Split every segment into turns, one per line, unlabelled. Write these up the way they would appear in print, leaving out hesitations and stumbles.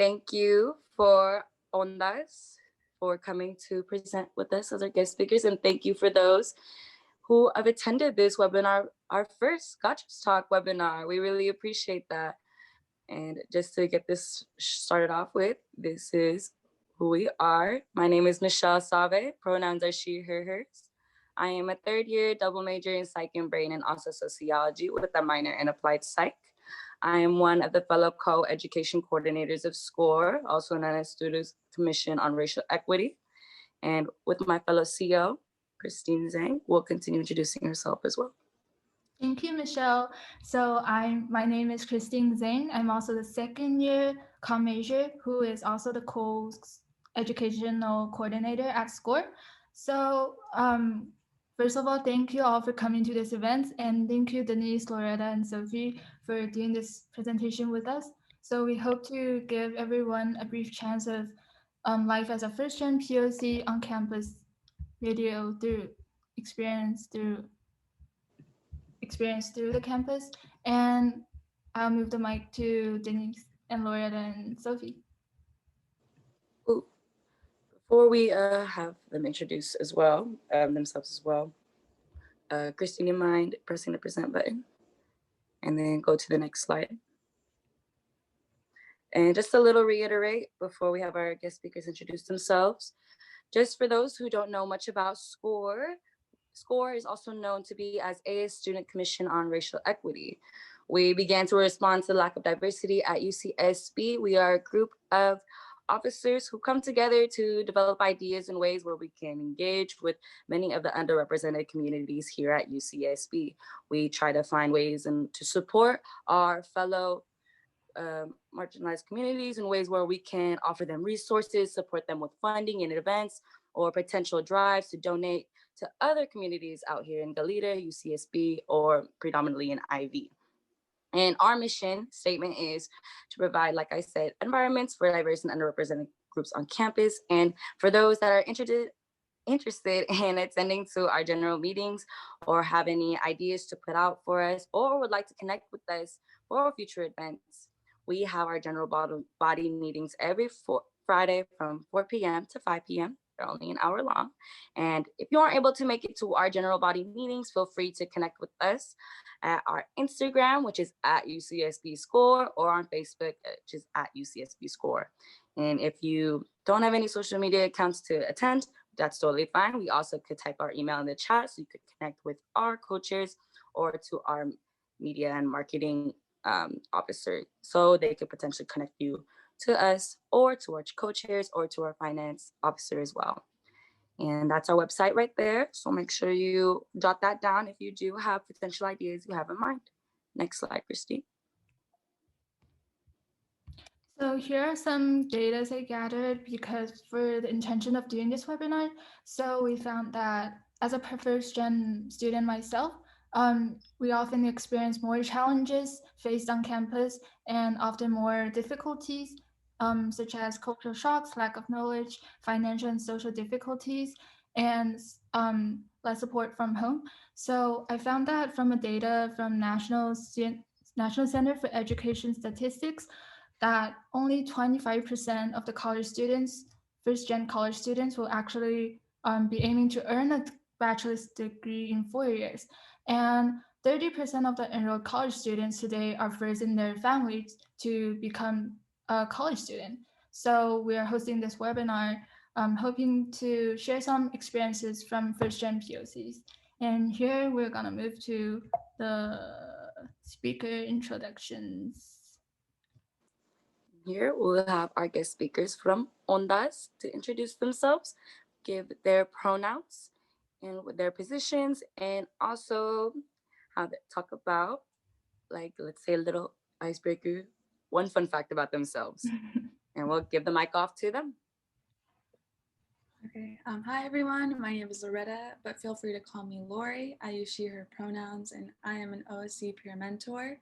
thank you for ONDAS for coming to present with us as our guest speakers. And thank you for those who have attended this webinar, our first Gaucho Talk webinar. We really appreciate that. And just to get this started off with, this is who we are. My name is Michelle Save. Pronouns are she, her, hers. I am a third year double major in psych and brain and also sociology with a minor in applied psych. I am one of the fellow co-education coordinators of S.C.O.R.E, also known as Students Commission on Racial Equity. And with my fellow CEO, Christine Zhang, will continue introducing herself as well.
Thank you, Michelle. So my name is Christine Zhang. I'm also the second year com major who is also the co-educational coordinator at S.C.O.R.E. So first of all, thank you all for coming to this event, and thank you Denise, Loretta, and Sophie for doing this presentation with us. So we hope to give everyone a brief chance of life as a first-gen POC on campus radio through experience through the campus. And I'll move the mic to Denise and Loretta and Sophie.
Ooh. Before we have them introduce as well, themselves as well, Christine, you mind pressing the present button? And then go to the next slide. And just a little reiterate before we have our guest speakers introduce themselves. Just for those who don't know much about S.C.O.R.E, S.C.O.R.E is also known to be as a Student Commission on Racial Equity. We began to respond to the lack of diversity at UCSB. We are a group of officers who come together to develop ideas in ways where we can engage with many of the underrepresented communities here at UCSB. We try to find ways to support our fellow marginalized communities in ways where we can offer them resources, support them with funding and events, or potential drives to donate to other communities out here in Goleta, UCSB, or predominantly in IV. And our mission statement is to provide, like I said, environments for diverse and underrepresented groups on campus. And for those that are interested in attending to our general meetings or have any ideas to put out for us or would like to connect with us for future events, we have our general body meetings every Friday from 4 p.m. to 5 p.m. They're only an hour long. And if you aren't able to make it to our general body meetings, feel free to connect with us at our Instagram, which is at UCSB S.C.O.R.E, or on Facebook, which is at UCSB S.C.O.R.E. And if you don't have any social media accounts to attend, that's totally fine. We also could type our email in the chat so you could connect with our co-chairs or to our media and marketing officer so they could potentially connect you to us or to our co-chairs or to our finance officer as well. And that's our website right there. So make sure you jot that down if you do have potential ideas you have in mind. Next slide, Christine.
So here are some data I gathered because for the intention of doing this webinar. So we found that as a first gen student myself, we often experience more challenges faced on campus and often more difficulties, such as cultural shocks, lack of knowledge, financial and social difficulties, and less support from home. So I found that from a data from National Center for Education Statistics, that only 25% of the college students, first-gen college students, will actually be aiming to earn a bachelor's degree in 4 years. And 30% of the enrolled college students today are first in their families to become a college student. So we are hosting this webinar, hoping to share some experiences from first-gen POCs. And here we're gonna move to the speaker introductions.
Here we'll have our guest speakers from ONDAS to introduce themselves, give their pronouns and their positions, and also how they talk about, like, let's say a little icebreaker, one fun fact about themselves. And we'll give the mic off to them.
Okay. Hi, everyone. My name is Loretta, but feel free to call me Lori. I use she, her pronouns, and I am an OSC peer mentor.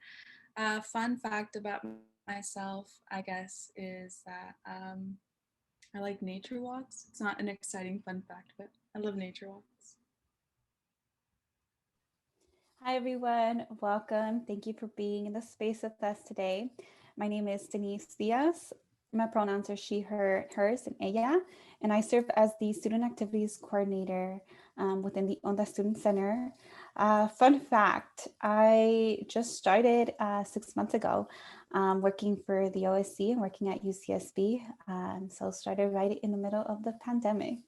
Fun fact about myself, I guess, is that I like nature walks. It's not an exciting fun fact, but I love nature walks.
Hi, everyone. Welcome. Thank you for being in the space with us today. My name is Denise Diaz. My pronouns are she, her, hers, and ella, and I serve as the Student Activities Coordinator within the ONDAS Student Center. Fun fact, I just started 6 months ago working for the OSC and working at UCSB. So started right in the middle of the pandemic.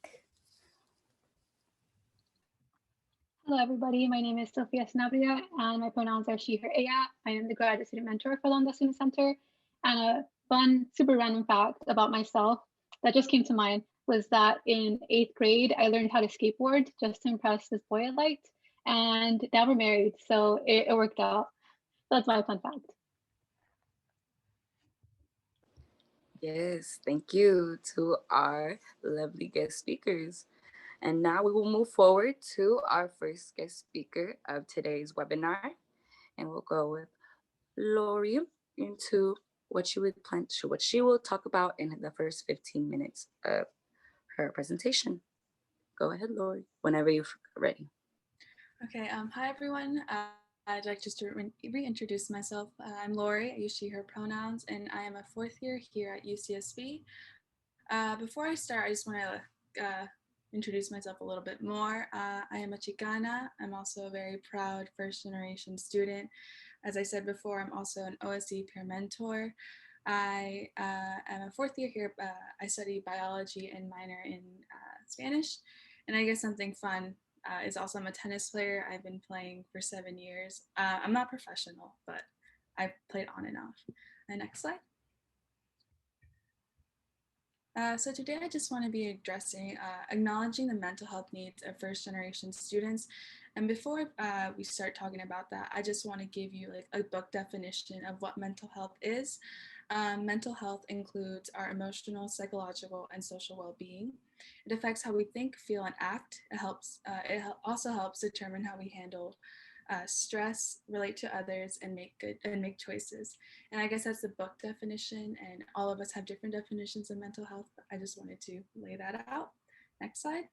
Hello, everybody. My name is Sofia Sanabria, and my pronouns are she, her, ella. I am the graduate student mentor for ONDAS Student Center. And a fun, super random fact about myself that just came to mind was that in 8th grade, I learned how to skateboard just to impress this boy I liked. And now we're married, so it worked out. That's my fun fact.
Yes, thank you to our lovely guest speakers. And now we will move forward to our first guest speaker of today's webinar. And we'll go with Lori into what she will talk about in the first 15 minutes of her presentation. Go ahead, Lori, whenever you're ready.
Okay, hi everyone. I'd like just to reintroduce myself. I'm Lori, I use she, her pronouns, and I am a 4th year here at UCSB. Before I start, I just want to introduce myself a little bit more. I am a Chicana. I'm also a very proud first generation student. As I said before, I'm also an OSC peer mentor. I am a 4th year here. I study biology and minor in Spanish. And I guess something fun is also I'm a tennis player. I've been playing for 7 years. I'm not professional, but I've played on and off. And next slide. So today I just want to be addressing, acknowledging the mental health needs of first generation students. And before we start talking about that, I just want to give you like a book definition of what mental health is. Mental health includes our emotional, psychological, and social well-being. It affects how we think, feel, and act. It also helps determine how we handle stress, relate to others, and make choices. And I guess that's the book definition, and all of us have different definitions of mental health, but I just wanted to lay that out. Next slide.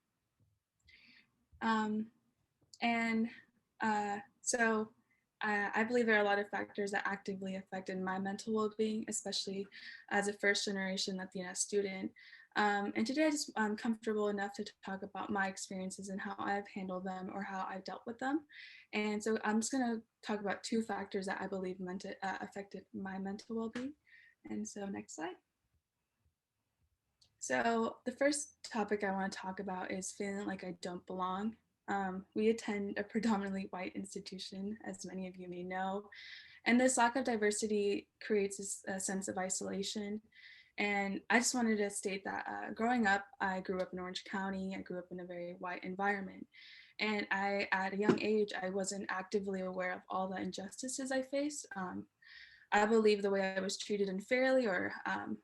I believe there are a lot of factors that actively affected my mental well-being, especially as a first generation Latina student. And today I'm comfortable enough to talk about my experiences and how I've handled them or how I've dealt with them. And so I'm just gonna talk about 2 factors that I believe affected my mental well-being. And so next slide. So the first topic I want to talk about is feeling like I don't belong. We attend a predominantly white institution, as many of you may know, and this lack of diversity creates a sense of isolation. And I just wanted to state that growing up, I grew up in Orange County. I grew up in a very white environment. And at a young age, I wasn't actively aware of all the injustices I faced. I believe the way I was treated unfairly or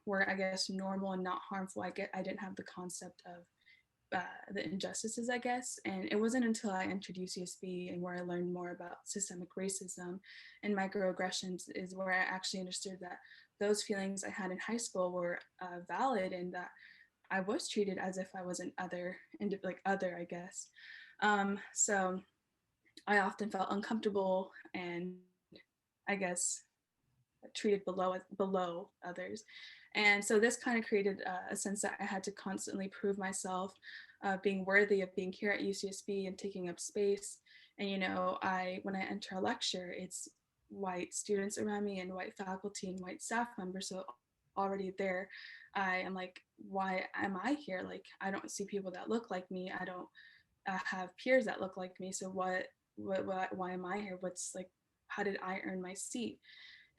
were, I guess, normal and not harmful, I didn't have the concept of the injustices, I guess. And it wasn't until I entered UCSB and where I learned more about systemic racism and microaggressions is where I actually understood that those feelings I had in high school were valid and that I was treated as if I was an other, I guess. So I often felt uncomfortable and I guess treated below others. And so this kind of created a sense that I had to constantly prove myself, being worthy of being here at UCSB and taking up space. And when I enter a lecture, it's white students around me and white faculty and white staff members. So already there, I am like, why am I here? Like, I don't see people that look like me. I don't have peers that look like me. So why am I here? How did I earn my seat?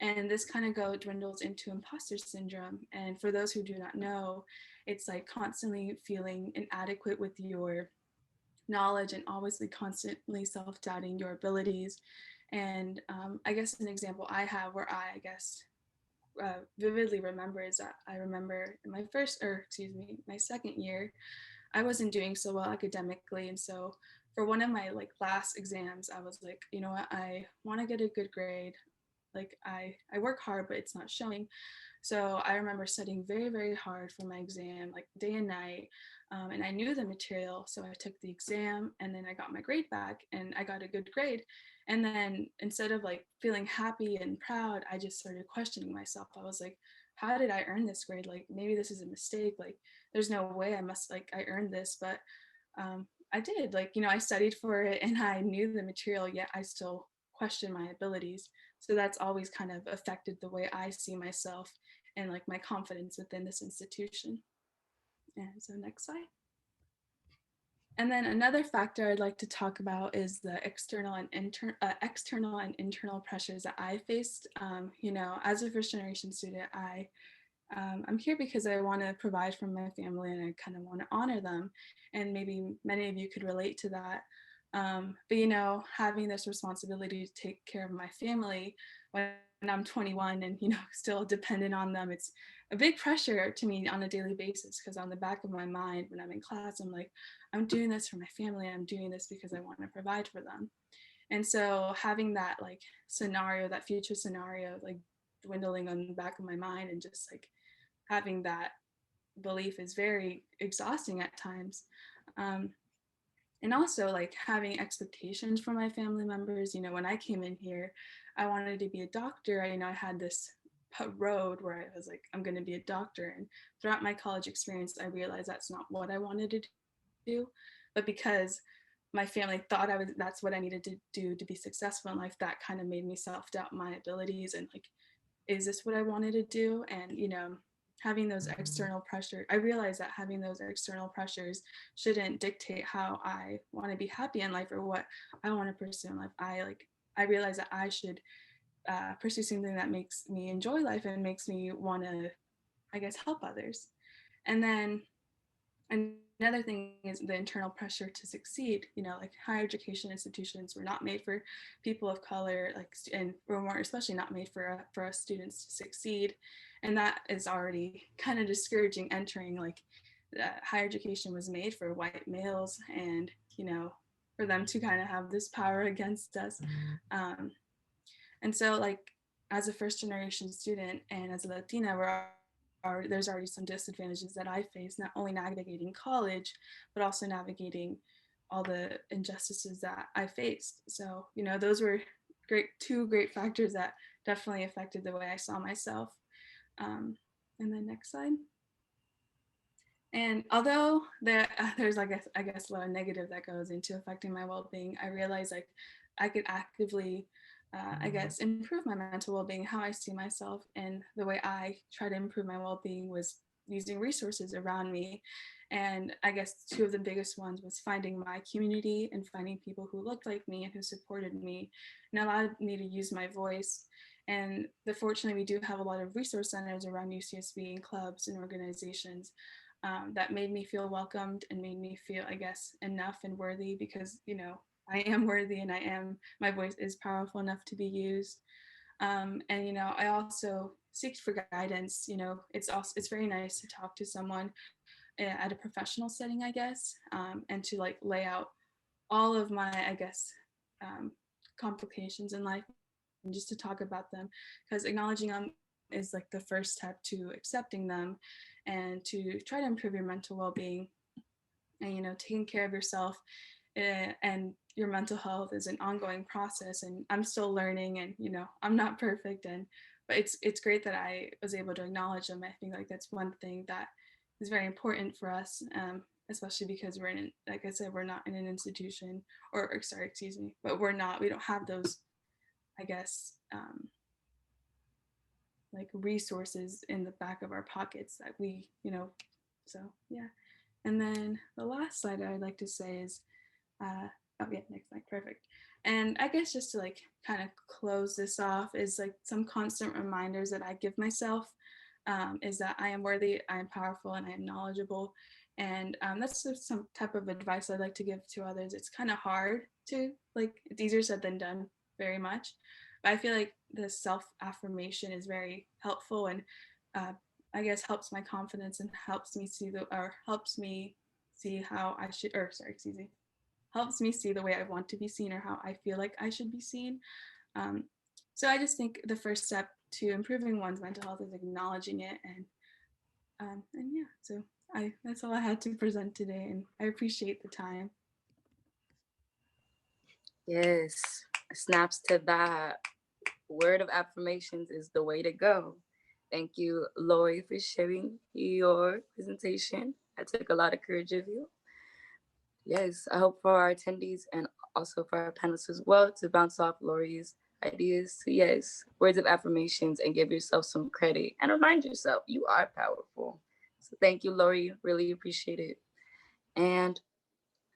And this kind of dwindles into imposter syndrome. And for those who do not know, it's like constantly feeling inadequate with your knowledge and always constantly self-doubting your abilities. And I guess an example I have where I guess vividly remember is that I remember in my second year, I wasn't doing so well academically. And so for one of my last exams, I was like, you know what, I want to get a good grade. I work hard, but it's not showing. So I remember studying very, very hard for my exam, like day and night. And I knew the material. So I took the exam and then I got my grade back and I got a good grade. And then instead of feeling happy and proud, I just started questioning myself. I was like, how did I earn this grade? Like, maybe this is a mistake. Like, there's no way I earned this, but I did. Like, I studied for it and I knew the material, yet I still questioned my abilities. So that's always kind of affected the way I see myself and like my confidence within this institution. And so next slide. And then another factor I'd like to talk about is the external and internal pressures that I faced. As a first generation student, I'm here because I want to provide for my family and I kind of want to honor them. And maybe many of you could relate to that. But having this responsibility to take care of my family when I'm 21 and, still dependent on them, it's a big pressure to me on a daily basis, because on the back of my mind, when I'm in class, I'm like, I'm doing this for my family. I'm doing this because I want to provide for them. And so having that like scenario, that future scenario, like dwindling on the back of my mind and just like having that belief is very exhausting at times. And also like having expectations from my family members. When I came in here, I wanted to be a doctor. I had this road where I was like, I'm going to be a doctor. And throughout my college experience, I realized that's not what I wanted to do. But because my family thought that's what I needed to do to be successful in life, that kind of made me self-doubt my abilities and like, is this what I wanted to do? And having those external pressure, I realized that having those external pressures shouldn't dictate how I want to be happy in life or what I want to pursue in life. I realized that I should pursue something that makes me enjoy life and makes me want to, I guess, help others. And then another thing is the internal pressure to succeed. Like higher education institutions were not made for people of color, and were more especially not made for us students to succeed. And that is already kind of discouraging entering. Like higher education was made for white males, and for them to kind of have this power against us. And so like as a first generation student and as a Latina, there's already some disadvantages that I face, not only navigating college, but also navigating all the injustices that I faced. So, those were two great factors that definitely affected the way I saw myself. And then next slide. And although there's, I guess, a lot of negative that goes into affecting my well-being, I realized like I could actively I guess, improve my mental well-being, how I see myself. And the way I try to improve my well-being was using resources around me. And I guess two of the biggest ones was finding my community and finding people who looked like me and who supported me and allowed me to use my voice. And fortunately, we do have a lot of resource centers around UCSB and clubs and organizations that made me feel welcomed and made me feel, I guess, enough and worthy, because, I am worthy and my voice is powerful enough to be used. And, I also seek for guidance. It's very nice to talk to someone at a professional setting, I guess, and to like lay out all of my, I guess, complications in life and just to talk about them, because acknowledging them is like the first step to accepting them and to try to improve your mental well-being. And taking care of yourself and your mental health is an ongoing process, and I'm still learning, and I'm not perfect, but it's great that I was able to acknowledge them. I think like that's one thing that is very important for us, especially because like I said, we're not in an institution, but we don't have those, I guess, like resources in the back of our pockets that we, so yeah. And then the last slide I'd like to say is, next slide, perfect. And I guess just to like kind of close this off is like some constant reminders that I give myself, is that I am worthy, I am powerful, and I am knowledgeable. And that's just some type of advice I'd like to give to others. It's kind of hard to, like, it's easier said than done, very much. But I feel like the self-affirmation is very helpful, and I guess helps my confidence and helps me see how I should, helps me see the way I want to be seen or how I feel like I should be seen. So I just think the first step to improving one's mental health is acknowledging it, and yeah, so that's all I had to present today, and I appreciate the time.
Yes, snaps to that. Word of affirmations is the way to go. Thank you, Lori, for sharing your presentation. I took a lot of courage of you. Yes, I hope for our attendees and also for our panelists as well to bounce off Lori's ideas to, yes, words of affirmations and give yourself some credit and remind yourself you are powerful. So thank you, Lori. Really appreciate it. And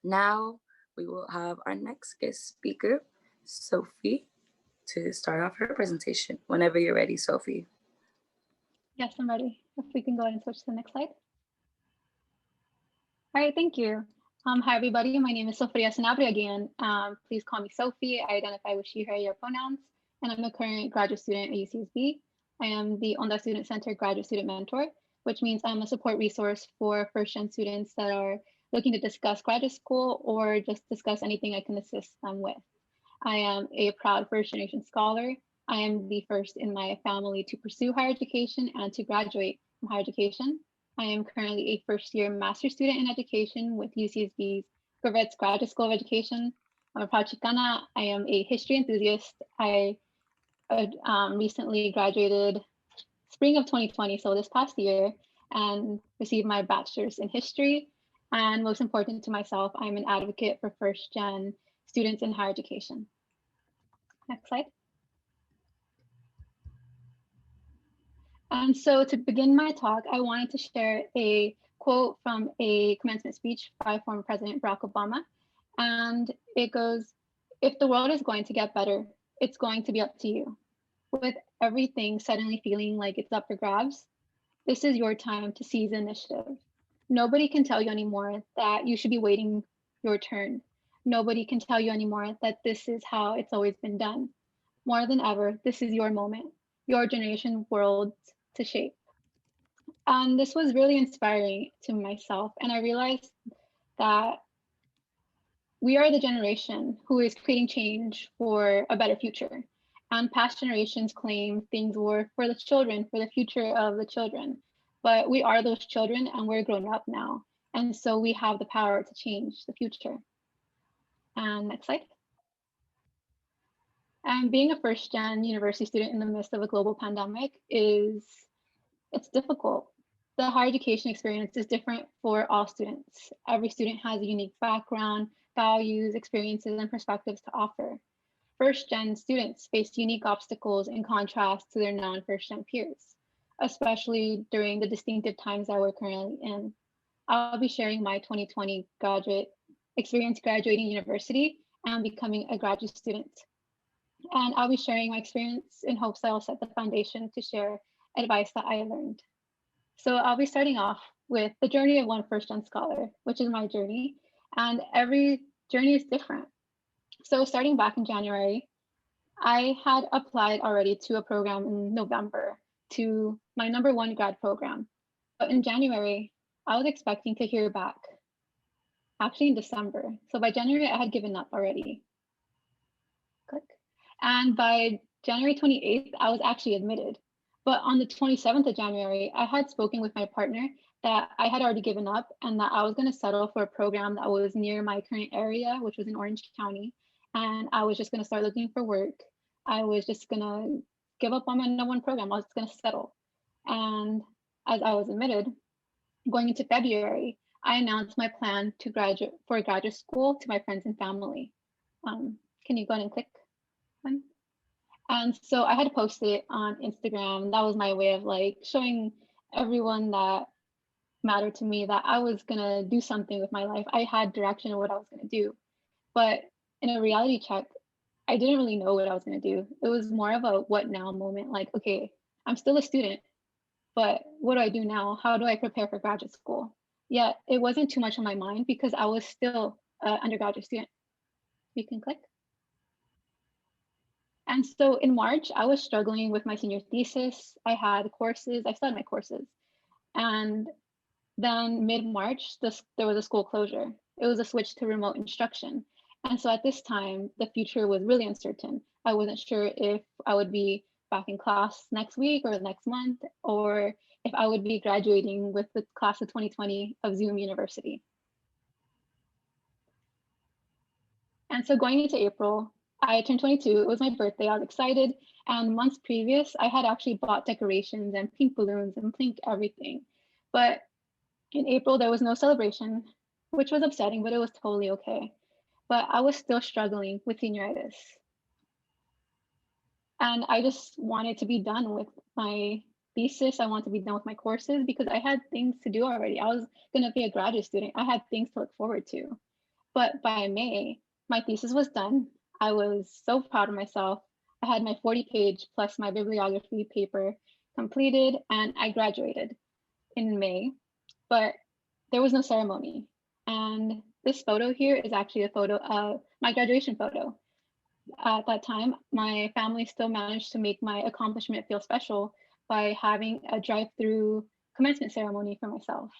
now we will have our next guest speaker, Sophie, to start off her presentation. Whenever you're ready, Sophie.
Yes, I'm ready. If we can go ahead and switch to the next slide. All right, thank you. Hi, everybody. My name is Sofia Sanabria again. Please call me Sophie. I identify with she, her, your pronouns, and I'm a current graduate student at UCSB. I am the ONDAS Student Center Graduate Student Mentor, which means I'm a support resource for first-gen students that are looking to discuss graduate school or just discuss anything I can assist them with. I am a proud first-generation scholar. I am the first in my family to pursue higher education and to graduate from higher education. I am currently a first-year master's student in education with UCSB's Graduate School of Education. I'm a proud Chicana. I am a history enthusiast. I recently graduated spring of 2020, so this past year, and received my bachelor's in history. And most important to myself, I'm an advocate for first-gen students in higher education. Next slide. And so to begin my talk, I wanted to share a quote from a commencement speech by former President Barack Obama. And it goes, "If the world is going to get better, it's going to be up to you. With everything suddenly feeling like it's up for grabs, this is your time to seize the initiative. Nobody can tell you anymore that you should be waiting your turn. Nobody can tell you anymore that this is how it's always been done. More than ever, this is your moment, your generation world to shape." And this was really inspiring to myself. And I realized that we are the generation who is creating change for a better future. And past generations claim things were for the children, for the future of the children. But we are those children and we're grown up now. And so we have the power to change the future. And next slide. And being a first-gen university student in the midst of a global pandemic it's difficult. The higher education experience is different for all students. Every student has a unique background, values, experiences, and perspectives to offer. First-gen students face unique obstacles in contrast to their non-first-gen peers, especially during the distinctive times that we're currently in. I'll be sharing my 2020 graduate experience graduating university and becoming a graduate student. And I'll be sharing my experience in hopes that I'll set the foundation to share advice that I learned. So I'll be starting off with the journey of one first-gen scholar, which is my journey, and every journey is different. So starting back in January, I had applied already to a program in November to my #1 grad program. But in January, I was expecting to hear back, actually in December. So by January, I had given up already. Click. And by January 28th, I was actually admitted. But on the 27th of January, I had spoken with my partner that I had already given up and that I was going to settle for a program that was near my current area, which was in Orange County. And I was just going to start looking for work. I was just going to give up on my #1 program. I was going to settle. And as I was admitted, going into February, I announced my plan to graduate for graduate school to my friends and family. Can you go ahead and click one? And so I had posted it on Instagram. That was my way of like showing everyone that mattered to me that I was gonna do something with my life. I had direction of what I was gonna do. But in a reality check, I didn't really know what I was gonna do. It was more of a what now moment, like, okay, I'm still a student, but what do I do now? How do I prepare for graduate school? Yet it wasn't too much on my mind because I was still an undergraduate student. You can click. And so in March, I was struggling with my senior thesis. I had courses, I still had my courses. And then mid-March, there was a school closure. It was a switch to remote instruction. And so at this time, the future was really uncertain. I wasn't sure if I would be back in class next week or next month, or if I would be graduating with the class of 2020 of Zoom University. And so going into April, I turned 22, it was my birthday, I was excited. And months previous, I had actually bought decorations and pink balloons and pink everything. But in April, there was no celebration, which was upsetting, but it was totally okay. But I was still struggling with senioritis. And I just wanted to be done with my thesis. I wanted to be done with my courses because I had things to do already. I was going to be a graduate student. I had things to look forward to. But by May, my thesis was done. I was so proud of myself. I had my 40-page plus my bibliography paper completed, and I graduated in May. But there was no ceremony. And this photo here is actually a photo of my graduation photo. At that time, my family still managed to make my accomplishment feel special by having a drive-through commencement ceremony for myself.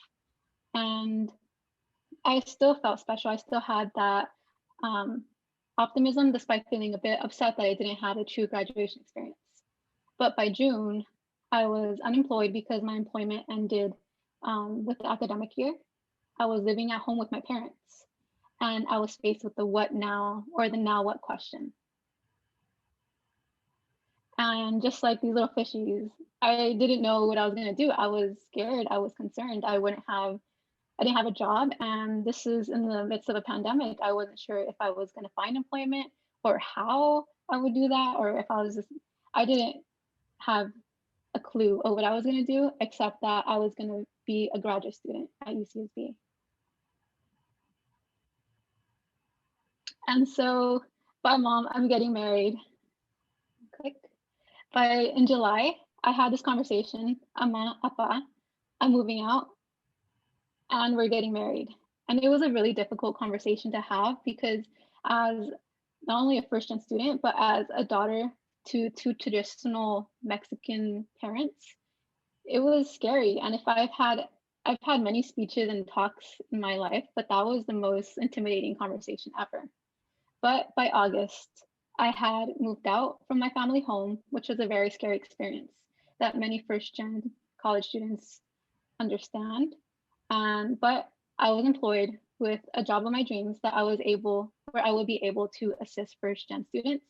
And I still felt special. I still had that optimism, despite feeling a bit upset that I didn't have a true graduation experience. But by June, I was unemployed because my employment ended with the academic year. I was living at home with my parents, and I was faced with the what now, or the now what question. And just like these little fishies, I didn't know what I was gonna do. I was scared, I was concerned. I didn't have a job, and this is in the midst of a pandemic. I wasn't sure if I was gonna find employment or how I would do that, or if I didn't have a clue of what I was gonna do, except that I was gonna be a graduate student at UCSB. And so, bye mom, I'm getting married. Click. In July, I had this conversation, Ama, Apa, I'm moving out and we're getting married. And it was a really difficult conversation to have because as not only a first-gen student, but as a daughter to two traditional Mexican parents, it was scary. And I've had many speeches and talks in my life, but that was the most intimidating conversation ever. But by August, I had moved out from my family home, which was a very scary experience that many first-gen college students understand. But I was employed with a job of my dreams where I would be able to assist first-gen students.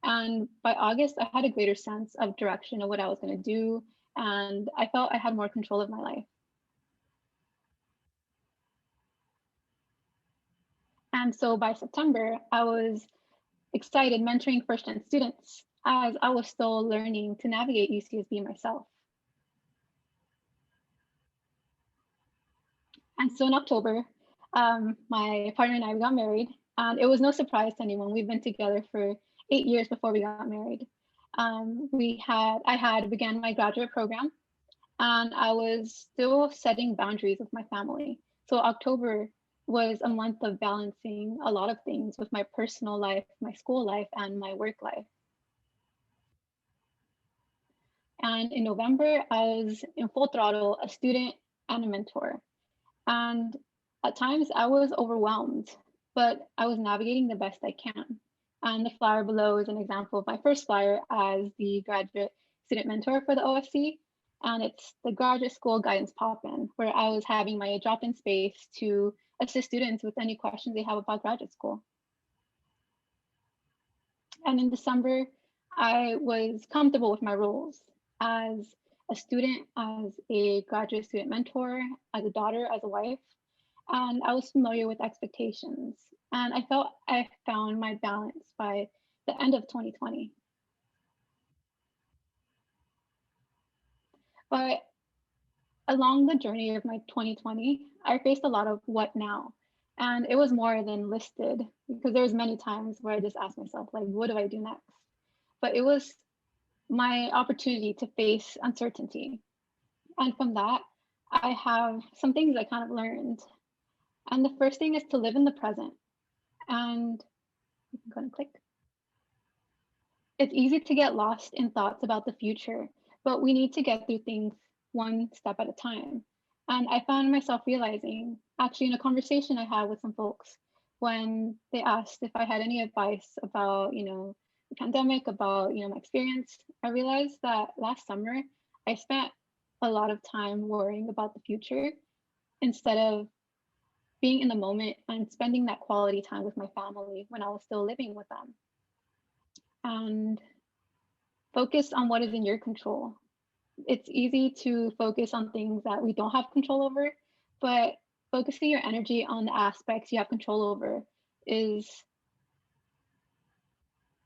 And by August, I had a greater sense of direction of what I was going to do, and I felt I had more control of my life. And so by September, I was excited mentoring first-gen students as I was still learning to navigate UCSB myself. And so in October, my partner and I got married, and it was no surprise to anyone. We've been together for 8 years before we got married. I had began my graduate program, and I was still setting boundaries with my family. So October was a month of balancing a lot of things with my personal life, my school life, and my work life. And in November, I was in full throttle, a student and a mentor. And at times I was overwhelmed, but I was navigating the best I can. And the flyer below is an example of my first flyer as the graduate student mentor for the OSC. And it's the graduate school guidance pop-in, where I was having my drop-in space to assist students with any questions they have about graduate school. And in December, I was comfortable with my roles as a student, as a graduate student mentor, as a daughter, as a wife, and I was familiar with expectations. And I felt I found my balance by the end of 2020. But along the journey of my 2020, I faced a lot of what now? And it was more than listed because there's many times where I just asked myself, like, what do I do next? But it was my opportunity to face uncertainty. And from that, I have some things I kind of learned. And the first thing is to live in the present. And you can go and click. It's easy to get lost in thoughts about the future, but we need to get through things one step at a time. And I found myself realizing, actually in a conversation I had with some folks, when they asked if I had any advice about, the pandemic, about, my experience, I realized that last summer I spent a lot of time worrying about the future instead of being in the moment and spending that quality time with my family when I was still living with them. And Focus on what is in your control. It's easy to focus on things that we don't have control over, but focusing your energy on the aspects you have control over is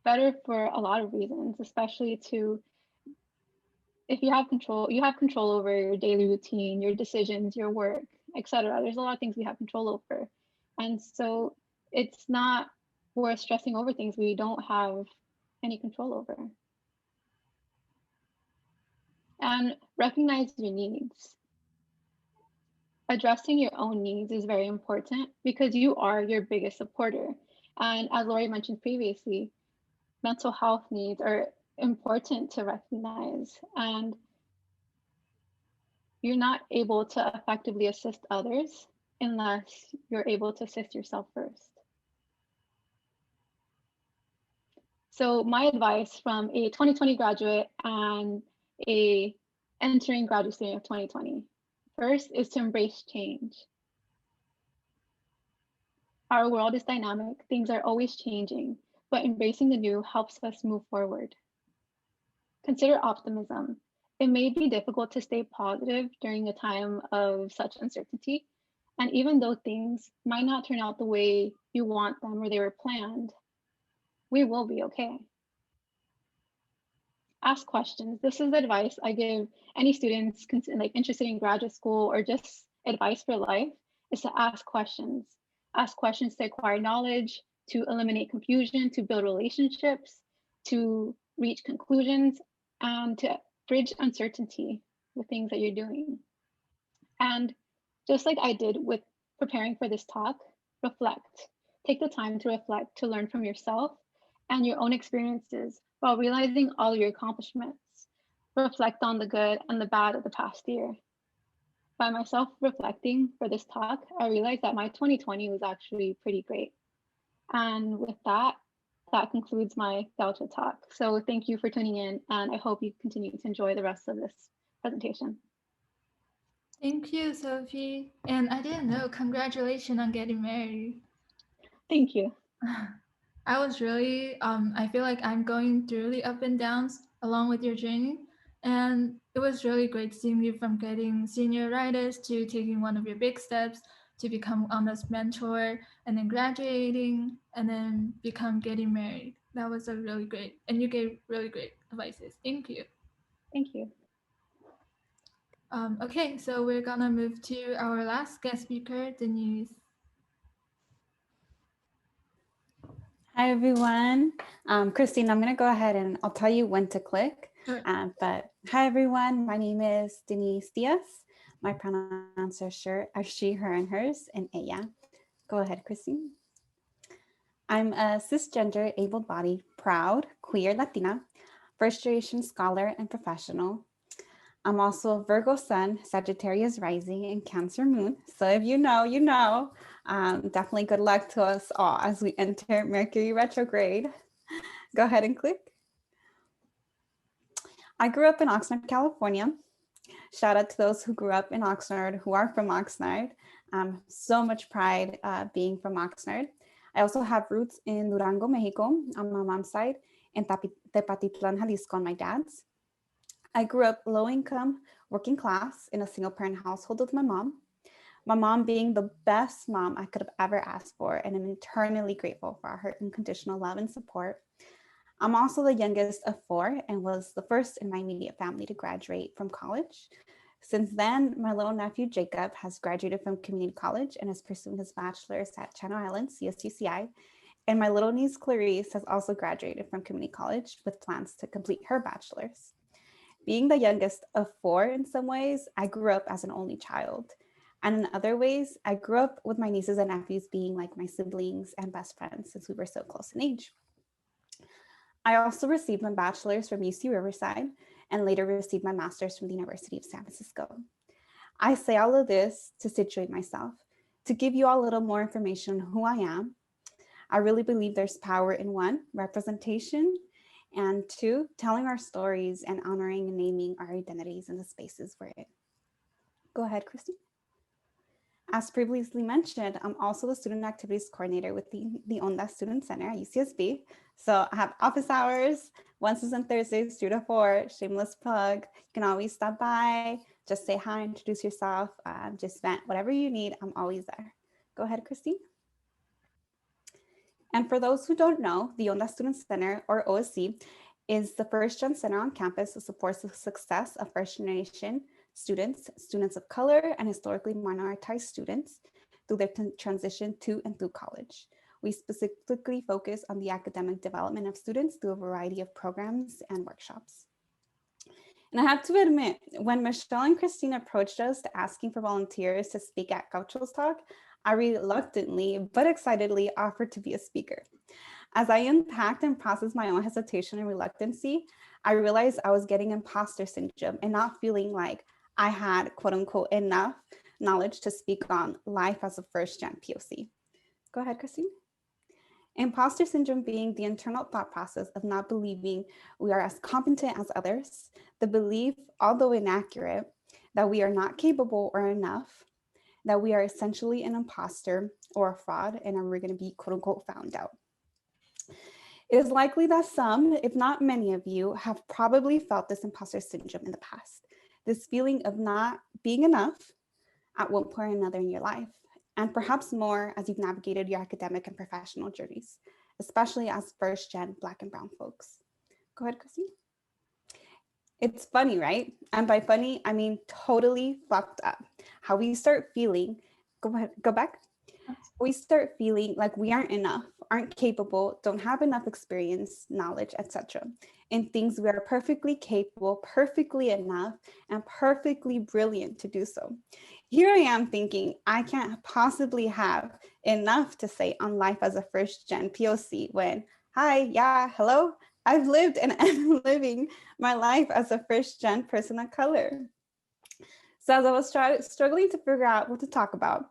better for a lot of reasons, especially to if you have control over your daily routine, your decisions, your work, etc. There's a lot of things we have control over. And so it's not worth stressing over things we don't have any control over. And recognize your needs. Addressing your own needs is very important because you are your biggest supporter. And as Lori mentioned previously, mental health needs are important to recognize. And you're not able to effectively assist others unless you're able to assist yourself first. So my advice from a 2020 graduate and a entering graduate student of 2020, first is to embrace change. Our world is dynamic, things are always changing, but embracing the new helps us move forward. Consider optimism. It may be difficult to stay positive during a time of such uncertainty, and even though things might not turn out the way you want them or they were planned, we will be okay. Ask questions. This is advice I give any students interested in graduate school or just advice for life, is to ask questions. Ask questions to acquire knowledge, to eliminate confusion, to build relationships, to reach conclusions, and to bridge uncertainty with things that you're doing. And just like I did with preparing for this talk, reflect. Take the time to reflect, to learn from yourself and your own experiences while realizing all your accomplishments. Reflect on the good and the bad of the past year. By myself reflecting for this talk, I realized that my 2020 was actually pretty great. And with that, that concludes my Gaucho talk. So thank you for tuning in, and I hope you continue to enjoy the rest of this presentation.
Thank you, Sophie. And I didn't know, congratulations on getting married.
Thank you.
I was really, I feel like I'm going through the up and downs along with your journey. And it was really great seeing you from getting senior writers to taking one of your big steps to become ONDAS mentor and then graduating and then become getting married. That was a really great, and you gave really great advices. Thank you.
Thank you.
Okay, so we're gonna move to our last guest speaker, Denise.
Hi, everyone. Christine, I'm going to go ahead and I'll tell you when to click.
Sure.
But hi, everyone. My name is Denise Diaz. My pronouns are she, her, and hers, and ella. Go ahead, Christine. I'm a cisgender, able-bodied, proud, queer Latina, first-generation scholar and professional. I'm also a Virgo sun, Sagittarius rising, and Cancer moon. So if you know, you know. Definitely good luck to us all as we enter Mercury retrograde. Go ahead and click. I grew up in Oxnard, California. Shout out to those who grew up in Oxnard, who are from Oxnard. So much pride being from Oxnard. I also have roots in Durango, Mexico on my mom's side, and Tepatitlan, Jalisco on my dad's. I grew up low income, working class in a single parent household with my mom. My mom being the best mom I could have ever asked for, and I'm eternally grateful for her unconditional love and support. I'm also the youngest of 4 and was the first in my immediate family to graduate from college. Since then, my little nephew Jacob has graduated from community college and is pursuing his bachelor's at Channel Islands, UCSB. And my little niece Clarice has also graduated from community college with plans to complete her bachelor's. Being the youngest of 4 in some ways, I grew up as an only child. And in other ways, I grew up with my nieces and nephews being like my siblings and best friends since we were so close in age. I also received my bachelor's from UC Riverside and later received my master's from the University of San Francisco. I say all of this to situate myself, to give you all a little more information on who I am. I really believe there's power in 1, representation, and 2, telling our stories and honoring and naming our identities in the spaces we're in. Go ahead, Christy. As previously mentioned, I'm also the student activities coordinator with the ONDAS Student Center at UCSB. So I have office hours, Wednesdays and Thursdays, 2 to 4, shameless plug. You can always stop by, just say hi, introduce yourself, just vent, whatever you need, I'm always there. Go ahead, Christine. And for those who don't know, the ONDAS Student Center, or OSC, is the first-gen center on campus that supports the success of first-generation students, students of color, and historically minoritized students through their transition to and through college. We specifically focus on the academic development of students through a variety of programs and workshops. And I have to admit, when Michelle and Christine approached us asking for volunteers to speak at Gaucho's talk, I reluctantly but excitedly offered to be a speaker. As I unpacked and processed my own hesitation and reluctancy, I realized I was getting imposter syndrome and not feeling like I had, quote unquote, enough knowledge to speak on life as a first-gen POC. Go ahead, Christine. Imposter syndrome being the internal thought process of not believing we are as competent as others, the belief, although inaccurate, that we are not capable or enough, that we are essentially an imposter or a fraud, and are we going to be, quote unquote, found out. It is likely that some, if not many of you, have probably felt this imposter syndrome in the past, this feeling of not being enough at one point or another in your life, and perhaps more as you've navigated your academic and professional journeys, especially as first-gen Black and Brown folks. Go ahead, Christine. It's funny, right? And by funny, I mean totally fucked up. How we start feeling, go ahead, go back. We start feeling like we aren't enough, aren't capable, don't have enough experience, knowledge, etc. in things we are perfectly capable, perfectly enough, and perfectly brilliant to do so. Here I am thinking I can't possibly have enough to say on life as a first-gen POC when, hi, yeah, hello, I've lived and am living my life as a first-gen person of color. So as I was struggling to figure out what to talk about,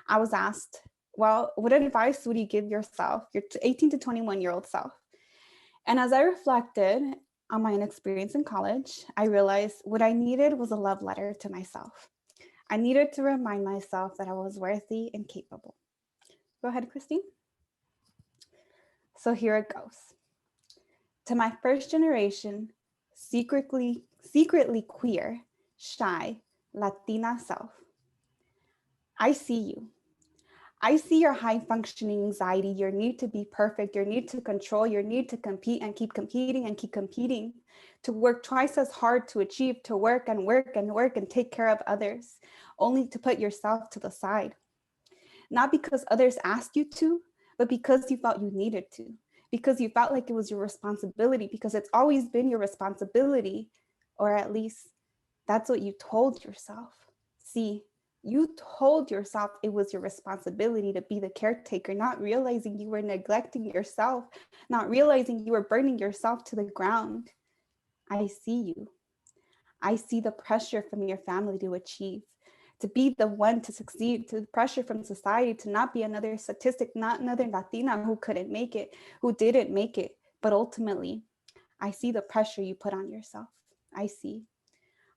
I was asked, well, what advice would you give yourself, your 18 to 21-year-old self? And as I reflected on my experience in college, I realized what I needed was a love letter to myself. I needed to remind myself that I was worthy and capable. Go ahead, Christine. So here it goes. To my first generation, secretly queer, shy, Latina self, I see you. I see your high functioning anxiety, your need to be perfect, your need to control, your need to compete and keep competing and keep competing, to work twice as hard to achieve, to work and work and work and take care of others, only to put yourself to the side. Not because others asked you to, but because you felt you needed to, because you felt like it was your responsibility, because it's always been your responsibility, or at least that's what you told yourself. See, you told yourself it was your responsibility to be the caretaker, not realizing you were neglecting yourself, not realizing you were burning yourself to the ground. I see you. I see the pressure from your family to achieve, to be the one to succeed, to the pressure from society to not be another statistic, not another Latina who couldn't make it, who didn't make it. But ultimately, I see the pressure you put on yourself. I see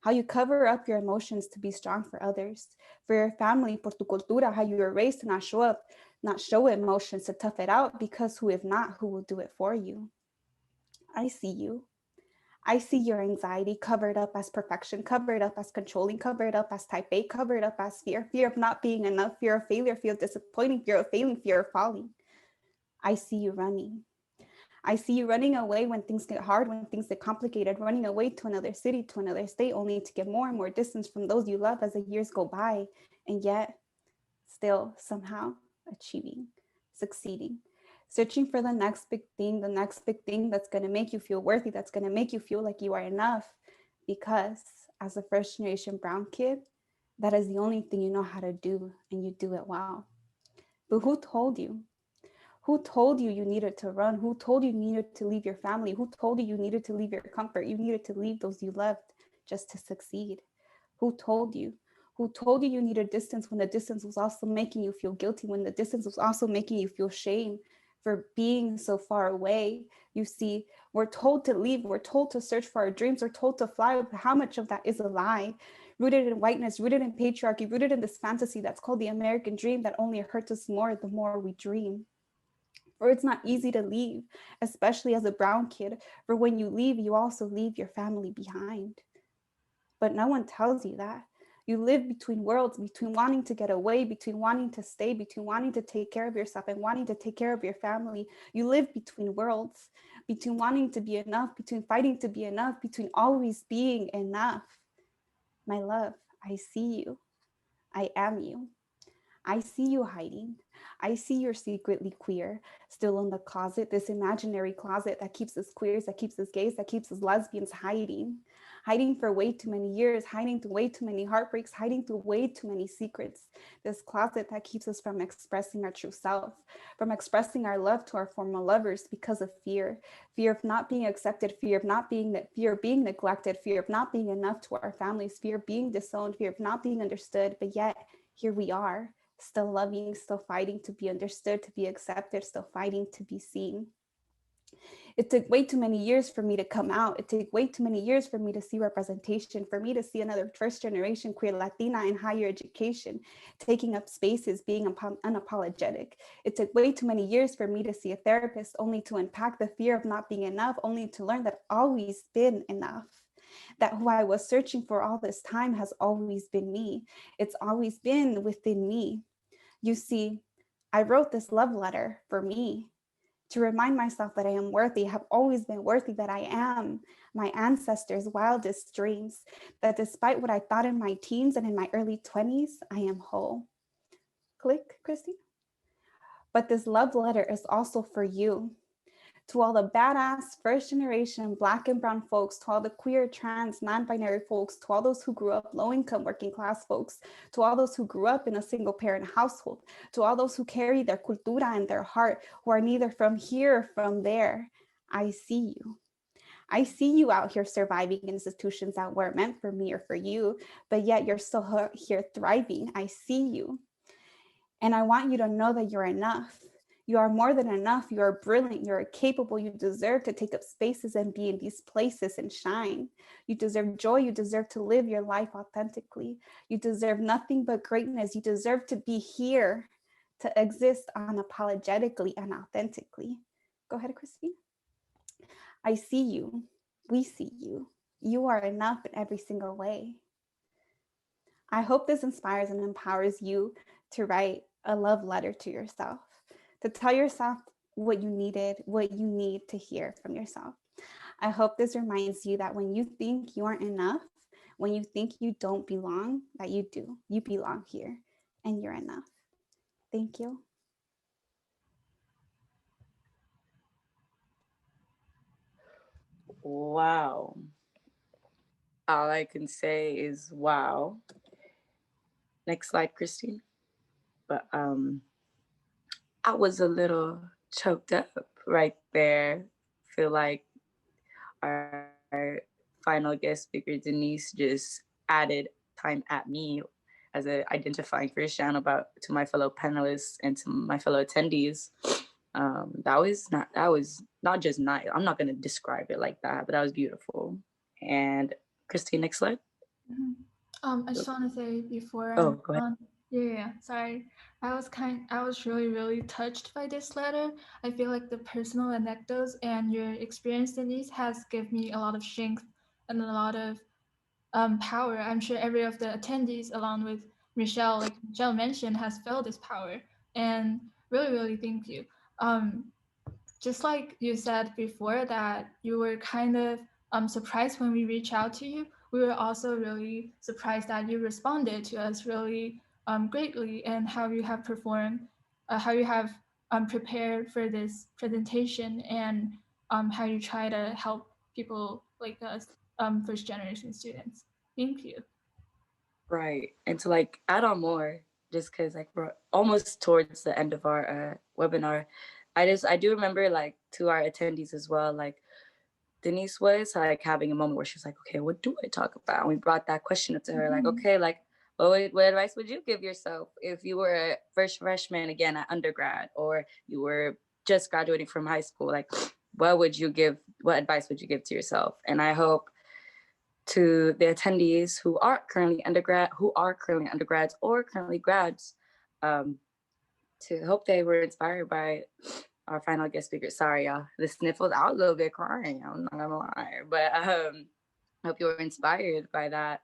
how you cover up your emotions to be strong for others, for your family, por tu cultura, how you were raised to not show emotions, to tough it out, because who if not, who will do it for you? I see you. I see your anxiety covered up as perfection, covered up as controlling, covered up as type A, covered up as fear, fear of not being enough, fear of failure, fear of disappointing, fear of failing, fear of falling. I see you running. I see you running away when things get hard, when things get complicated, running away to another city, to another state, only to get more and more distance from those you love as the years go by, and yet still somehow achieving, succeeding, searching for the next big thing that's going to make you feel worthy, that's going to make you feel like you are enough, because as a first generation brown kid, that is the only thing you know how to do, and you do it well. But who told you? Who told you you needed to run? Who told you needed to leave your family? Who told you needed to leave your comfort? You needed to leave those you loved just to succeed. Who told you? Who told you you needed distance when the distance was also making you feel guilty, when the distance was also making you feel shame for being so far away? You see, we're told to leave. We're told to search for our dreams. We're told to fly. But how much of that is a lie? Rooted in whiteness, rooted in patriarchy, rooted in this fantasy that's called the American dream that only hurts us more the more we dream. or it's not easy to leave, especially as a brown kid. For when you leave, you also leave your family behind. But no one tells you that. You live between worlds, between wanting to get away, between wanting to stay, between wanting to take care of yourself and wanting to take care of your family. You live between worlds, between wanting to be enough, between fighting to be enough, between always being enough. My love, I see you. I am you. I see you hiding. I see you're secretly queer, still in the closet, this imaginary closet that keeps us queers, that keeps us gays, that keeps us lesbians hiding for way too many years, hiding through way too many heartbreaks, hiding through way too many secrets. This closet that keeps us from expressing our true self, from expressing our love to our former lovers because of fear of not being accepted, fear of being neglected, fear of not being enough to our families, fear of being disowned, fear of not being understood. But yet here we are, still loving, still fighting to be understood, to be accepted, still fighting to be seen. It took way too many years for me to come out. It took way too many years for me to see representation, for me to see another first generation queer Latina in higher education, taking up spaces, being unapologetic. It took way too many years for me to see a therapist, only to unpack the fear of not being enough, only to learn that I've always been enough. That who I was searching for all this time has always been me. It's always been within me. You see, I wrote this love letter for me, to remind myself that I am worthy, have always been worthy, that I am my ancestors' wildest dreams, that despite what I thought in my teens and in my early 20s, I am whole. Click, Christy. But this love letter is also for you. To all the badass first generation Black and brown folks, to all the queer, trans, non-binary folks, to all those who grew up low income working class folks, to all those who grew up in a single parent household, to all those who carry their cultura in their heart, who are neither from here or from there, I see you. I see you out here surviving in institutions that weren't meant for me or for you, but yet you're still here thriving. I see you. And I want you to know that you're enough. You are more than enough. You are brilliant. You are capable. You deserve to take up spaces and be in these places and shine. You deserve joy. You deserve to live your life authentically. You deserve nothing but greatness. You deserve to be here, to exist unapologetically and authentically. Go ahead, Christine. I see you. We see you. You are enough in every single way. I hope this inspires and empowers you to write a love letter to yourself, to tell yourself what you needed, what you need to hear from yourself. I hope this reminds you that when you think you aren't enough, when you think you don't belong, that you do. You belong here and you're enough. Thank you.
Wow. All I can say is wow. Next slide, Christine. But I was a little choked up right there. Feel like our final guest speaker, Denise, just added time at me as an identifying first gen about to my fellow panelists and to my fellow attendees. That was not just nice. I'm not gonna describe it like that, but that was beautiful. And Christine, next slide.
I just want to say before
Go ahead.
Yeah, sorry. I was really touched by this letter. I feel like the personal anecdotes and your experience, Denise, has given me a lot of strength and a lot of power. I'm sure every of the attendees, along with Michelle, like Michelle mentioned, has felt this power. And really thank you. Just like you said before that you were kind of surprised when we reached out to you, we were also really surprised that you responded to us really greatly, and how you have performed, how you have prepared for this presentation, and how you try to help people like us, first generation students. Thank you.
Right. And to like add on more, just because like we're almost towards the end of our webinar, I do remember like to our attendees as well, like Denise was like having a moment where she was like, okay, what do I talk about? And we brought that question up to her, like, okay, like what advice would you give yourself if you were a first freshman again at undergrad, or you were just graduating from high school? Like, what advice would you give to yourself? And I hope to the attendees who are currently undergrads or currently grads, to hope they were inspired by our final guest speaker. Sorry, y'all. The sniffles, I was a little bit crying. I'm not gonna lie, but I hope you were inspired by that.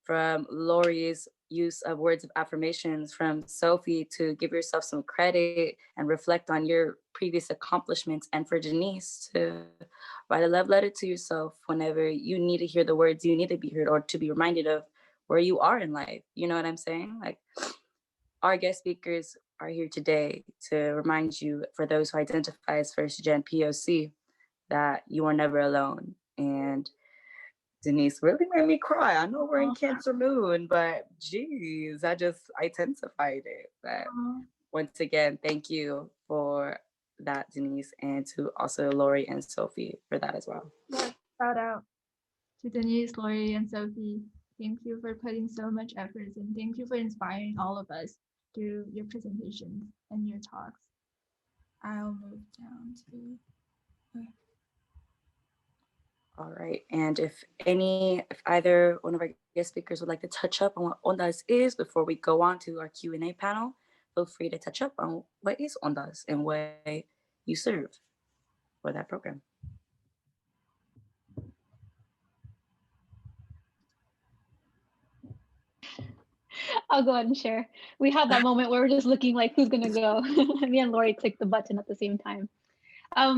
From Lori's use of words of affirmations, from Sophie to give yourself some credit and reflect on your previous accomplishments, and for Denise to write a love letter to yourself whenever you need to hear the words you need to be heard or to be reminded of where you are in life. You know what I'm saying? Like, our guest speakers are here today to remind you, for those who identify as first gen POC, that you are never alone. And Denise really made me cry. I know we're in Cancer Moon, but geez, I intensified it. But once again, thank you for that, Denise, and to also Lori and Sophie for that as well.
Yeah, shout out to Denise, Lori, and Sophie. Thank you for putting so much effort, and thank you for inspiring all of us through your presentations and your talks. I'll move down to.
All right, and if either one of our guest speakers would like to touch up on what ONDAS is before we go on to our Q&A panel, feel free to touch up on what is ONDAS and what you serve for that program.
I'll go ahead and share. We had that moment where we're just looking like, who's gonna go? Me and Lori clicked the button at the same time.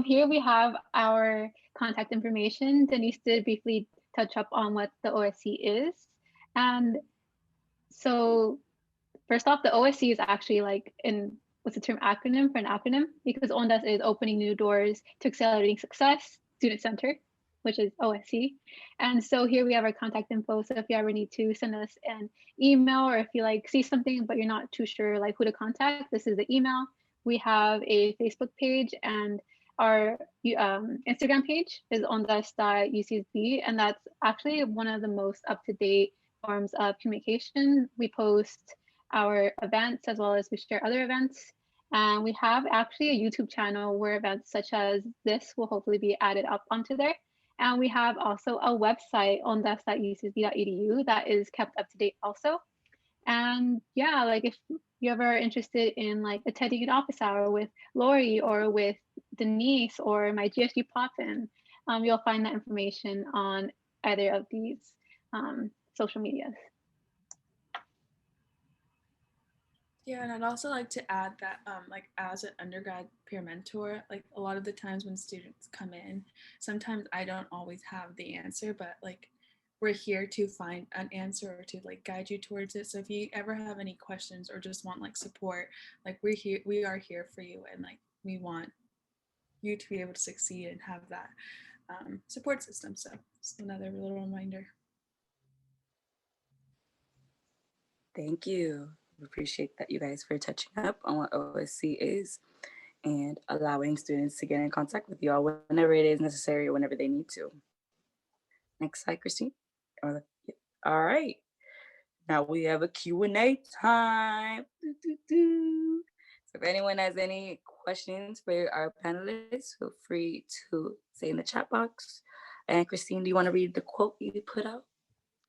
Here we have our contact information. Denise did briefly touch up on what the OSC is. And so first off, the OSC is actually like what's the term, acronym for an acronym? Because ONDAS is Opening New Doors to Accelerating Success Student Center, which is OSC. And so here we have our contact info. So if you ever need to send us an email, or if you like see something but you're not too sure like who to contact, this is the email. We have a Facebook page, and our Instagram page is ondas.ucsb, and that's actually one of the most up-to-date forms of communication. We post our events as well as we share other events. And we have actually a YouTube channel where events such as this will hopefully be added up onto there. And we have also a website, ondas.ucsb.edu, that is kept up to date also. And yeah, like if you ever are interested in like attending an office hour with Lori or with Denise or my GSG pop-in, you'll find that information on either of these social medias.
Yeah, and I'd also like to add that, like as an undergrad peer mentor, like a lot of the times when students come in, sometimes I don't always have the answer, but like we're here to find an answer or to like guide you towards it. So if you ever have any questions or just want like support, like we are here for you, and like we want you to be able to succeed and have that support system. So just another little reminder.
Thank you. We appreciate that, you guys, for touching up on what OSC is and allowing students to get in contact with you all whenever it is necessary or whenever they need to. Next slide, Christine. All right. Now we have a Q&A time. So if anyone has any questions for our panelists, feel free to say in the chat box. And Christine, do you want to read the quote you put out?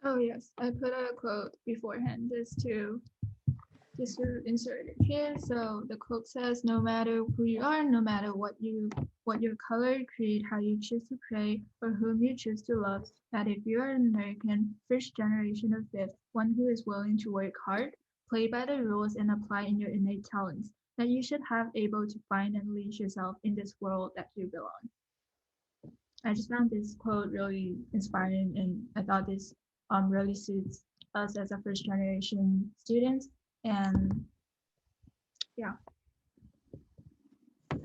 Oh yes, I put a quote beforehand just to insert it here. So the quote says, "No matter who you are, no matter what your color, create how you choose to pray, or whom you choose to love. That if you are an American, first generation of fifth, one who is willing to work hard, play by the rules, and apply in your innate talents, that you should have able to find and lead yourself in this world that you belong." I just found this quote really inspiring, and I thought this really suits us as a first generation students. And yeah,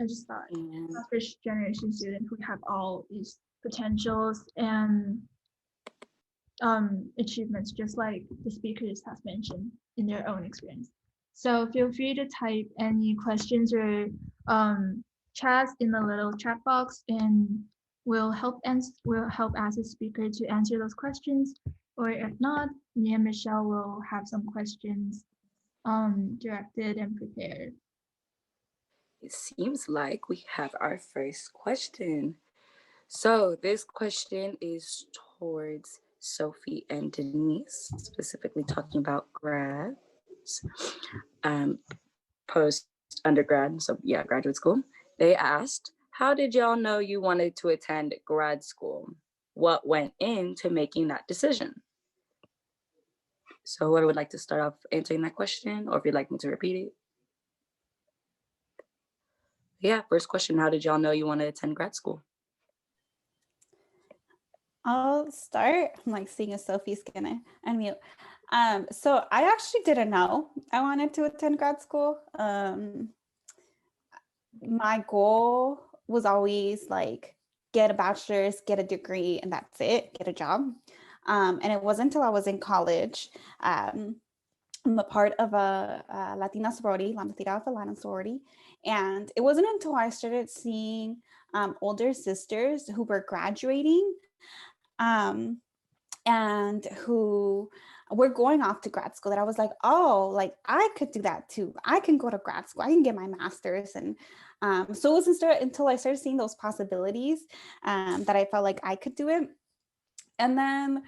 I just thought as first generation students, we have all these potentials and achievements, just like the speakers have mentioned in their own experience. So feel free to type any questions or chats in the little chat box, and we'll help as a speaker to answer those questions. Or if not, me and Michelle will have some questions directed and prepared.
It seems like we have our first question. So this question is towards Sophie and Denise, specifically talking about grads, post undergrad. So yeah, graduate school. They asked, how did y'all know you wanted to attend grad school? What went into making that decision? So whoever would like to start off answering that question, or if you'd like me to repeat it. Yeah, first question, how did y'all know you want to attend grad school?
I'll start. I'm like seeing if Sophie's gonna unmute. So I actually didn't know I wanted to attend grad school. My goal was always like get a bachelor's, get a degree, and that's it, get a job. And it wasn't until I was in college. I'm a part of a Latina sorority, La Metida of a Latin sorority. And it wasn't until I started seeing older sisters who were graduating and who were going off to grad school that I was like, oh, like I could do that too. I can go to grad school. I can get my master's. And so it wasn't until I started seeing those possibilities that I felt like I could do it. And then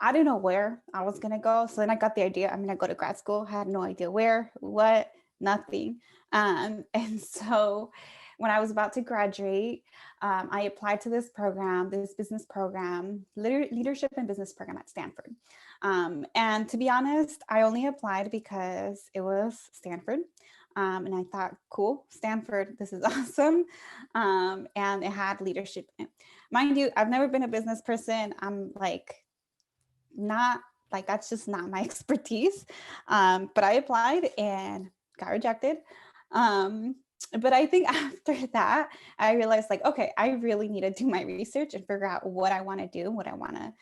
I didn't know where I was going to go. So then I got the idea, I'm going to go to grad school. I had no idea where, what, nothing. And so when I was about to graduate, I applied to this program, this business program, leadership and business program at Stanford. And to be honest, I only applied because it was Stanford. And I thought, cool, Stanford, this is awesome. And it had leadership in it. Mind you, I've never been a business person. I'm like, not like, that's just not my expertise. But I applied and got rejected. But I think after that, I realized like, okay, I really need to do my research and figure out what I want to do, what I want to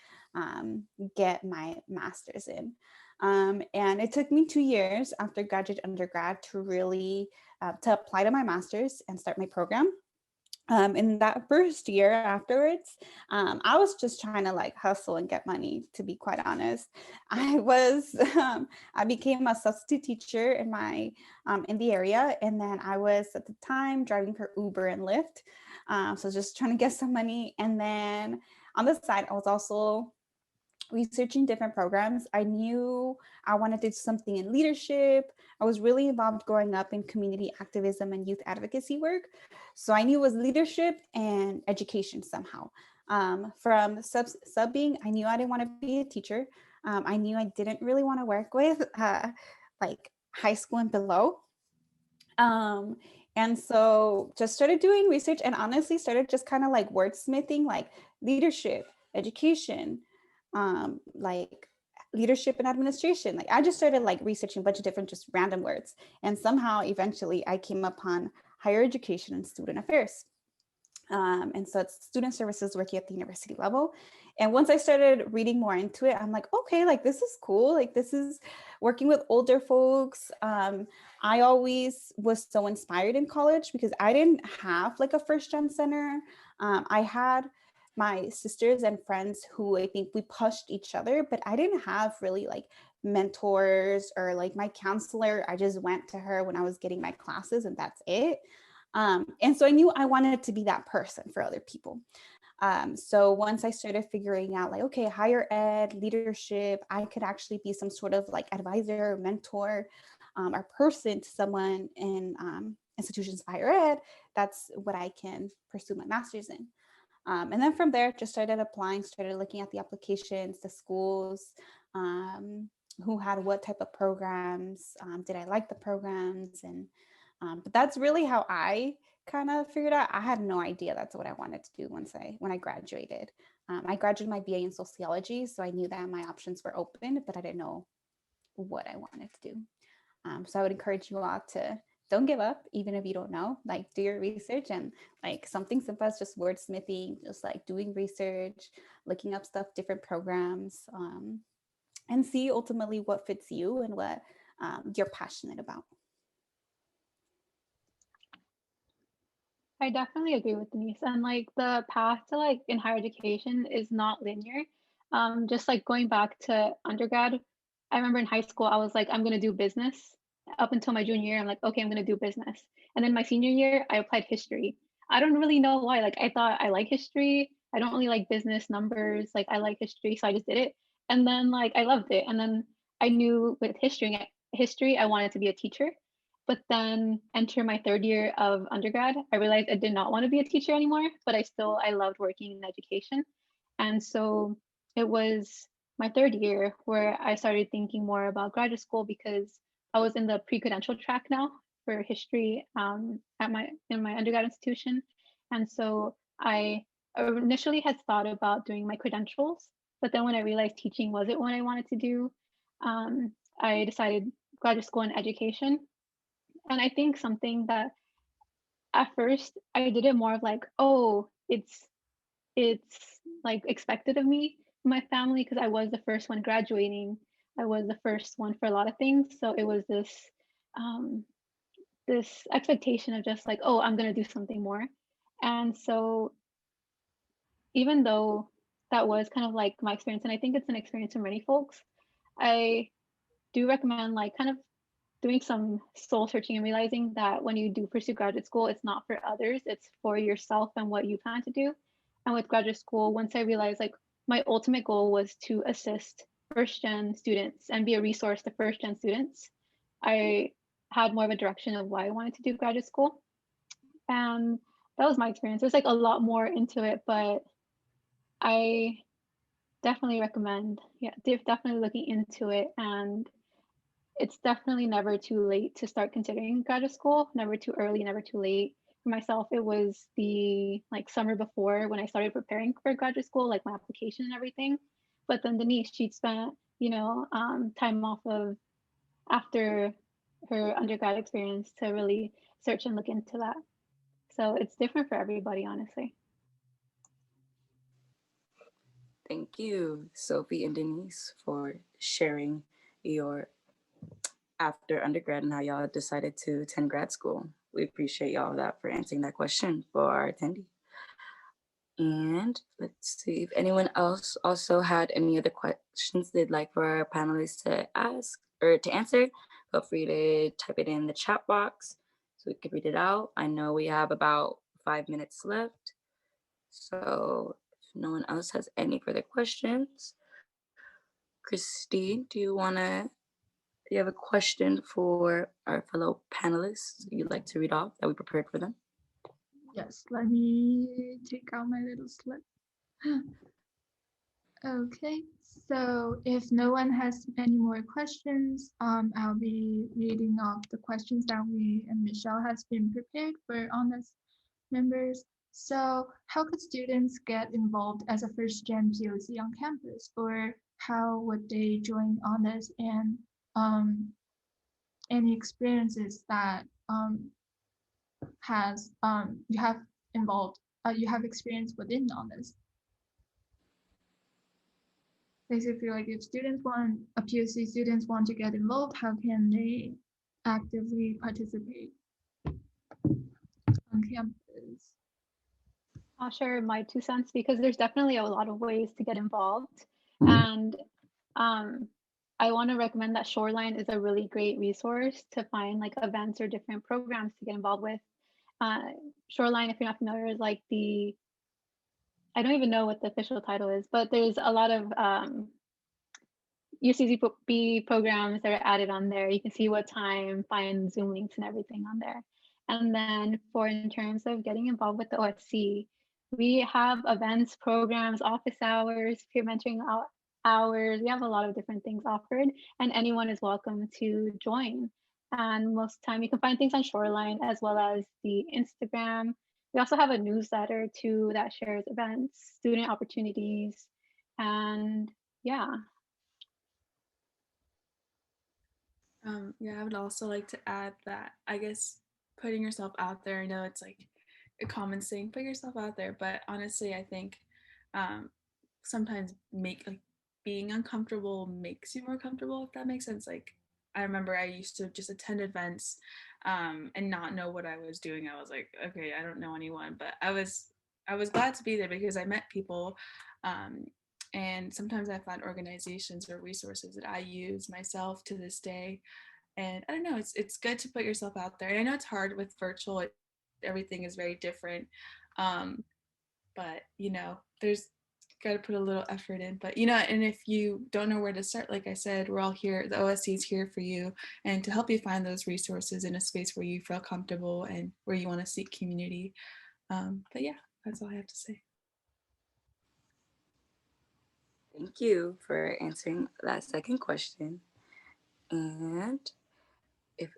get my master's in. And it took me 2 years after graduate undergrad to really to apply to my master's and start my program. In that first year afterwards, I was just trying to like hustle and get money, to be quite honest. I became a substitute teacher in my in the area, and then I was at the time driving for Uber and Lyft, so just trying to get some money. And then on the side, I was also researching different programs. I knew I wanted to do something in leadership. I was really involved growing up in community activism and youth advocacy work. So I knew it was leadership and education somehow. From subbing, I knew I didn't want to be a teacher. I knew I didn't really want to work with like high school and below. And so just started doing research and honestly started just kind of like wordsmithing, like leadership, education, like leadership and administration. Like I just started like researching a bunch of different just random words. And somehow eventually I came upon higher education and student affairs. And so it's student services working at the university level. And once I started reading more into it, I'm like, okay, like this is cool. Like this is working with older folks. I always was so inspired in college because I didn't have like a first gen center. I had my sisters and friends who I think we pushed each other, but I didn't have really like mentors or like my counselor. I just went to her when I was getting my classes and that's it. And so I knew I wanted to be that person for other people. So once I started figuring out like, okay, higher ed, leadership, I could actually be some sort of like advisor, mentor, or person to someone in institutions of higher ed, that's what I can pursue my master's in. And then from there, just started applying, started looking at the applications, the schools, who had what type of programs, did I like the programs? And but that's really how I kind of figured out. I had no idea that's what I wanted to do when I graduated. I graduated my BA in sociology, so I knew that my options were open, but I didn't know what I wanted to do. So I would encourage you all to don't give up, even if you don't know, like do your research and like something simple as just wordsmithing, just like doing research, looking up stuff, different programs, and see ultimately what fits you and what you're passionate about.
I definitely agree with Denise. And like the path to like in higher education is not linear. Just like going back to undergrad, I remember in high school, I was like, I'm going to do business. Up until my junior year, I'm like, okay, I'm going to do business. And then my senior year, I applied history. I don't really know why. Like I thought I like history. I don't really like business numbers. Like I like history. So I just did it. And then like I loved it. And then I knew with history, I wanted to be a teacher. But then enter my third year of undergrad, I realized I did not want to be a teacher anymore, but I loved working in education. And so it was my third year where I started thinking more about graduate school because I was in the pre-credential track now for history in my undergrad institution. And so I initially had thought about doing my credentials, but then when I realized teaching wasn't what I wanted to do, I decided graduate school in education. And I think something that at first I did it more of like, oh, it's like expected of me, my family, because I was the first one graduating. I was the first one for a lot of things. So it was um, this expectation of just like, oh, I'm gonna do something more. And so even though that was kind of like my experience, and I think it's an experience for many folks, I do recommend like kind of doing some soul searching and realizing that when you do pursue graduate school, it's not for others, it's for yourself and what you plan to do. And with graduate school, once I realized like my ultimate goal was to assist first gen students and be a resource to first gen students, I had more of a direction of why I wanted to do graduate school. And that was my experience. There's like a lot more into it, but I definitely recommend, yeah, definitely looking into it. And it's definitely never too late to start considering graduate school, never too early, never too late. For myself, it was the like summer before when I started preparing for graduate school, like my application and everything. But then Denise, she spent, time off of after her undergrad experience to really search and look into that. So it's different for everybody, honestly.
Thank you, Sophie and Denise, for sharing your after undergrad and how y'all decided to attend grad school. We appreciate y'all that for answering that question for our attendee. And let's see if anyone else also had any other questions they'd like for our panelists to ask or to answer. Feel free to type it in the chat box so we can read it out. I know we have about 5 minutes left. So if no one else has any further questions, Christine, do you have a question for our fellow panelists you'd like to read off that we prepared for them?
Yes, let me take out my little slip. Okay, so if no one has any more questions, I'll be reading off the questions that we and Michelle has been prepared for ONDAS members. So how could students get involved as a first-gen POC on campus, or how would they join ONDAS, and any experiences that you have involved, you have experience within ONDAS? Basically, like if POC students want to get involved, how can they actively participate on campus?
I'll share my 2 cents because there's definitely a lot of ways to get involved. And I want to recommend that Shoreline is a really great resource to find like events or different programs to get involved with. Shoreline, if you're not familiar, is like I don't even know what the official title is, but there's a lot of UCSB programs that are added on there. You can see what time, find Zoom links and everything on there. And then in terms of getting involved with the OSC, we have events, programs, office hours, peer mentoring hours. We have a lot of different things offered, and anyone is welcome to join. And most of the time you can find things on Shoreline as well as the Instagram. We also have a newsletter too that shares events, student opportunities, and yeah.
Yeah, I would also like to add that I guess putting yourself out there, I know it's like a common saying, put yourself out there, but honestly, I think sometimes being uncomfortable makes you more comfortable, if that makes sense. Like I remember I used to just attend events and not know what I was doing. I was like, okay, I don't know anyone, but I was glad to be there because I met people. And sometimes I find organizations or resources that I use myself to this day. And I don't know, it's good to put yourself out there. And I know it's hard with virtual, everything is very different. But there's got to put a little effort in. But, you know, and if you don't know where to start, like I said, we're all here. The OSC is here for you and to help you find those resources in a space where you feel comfortable and where you want to seek community. But yeah, that's all I have to say.
Thank you for answering that second question. And if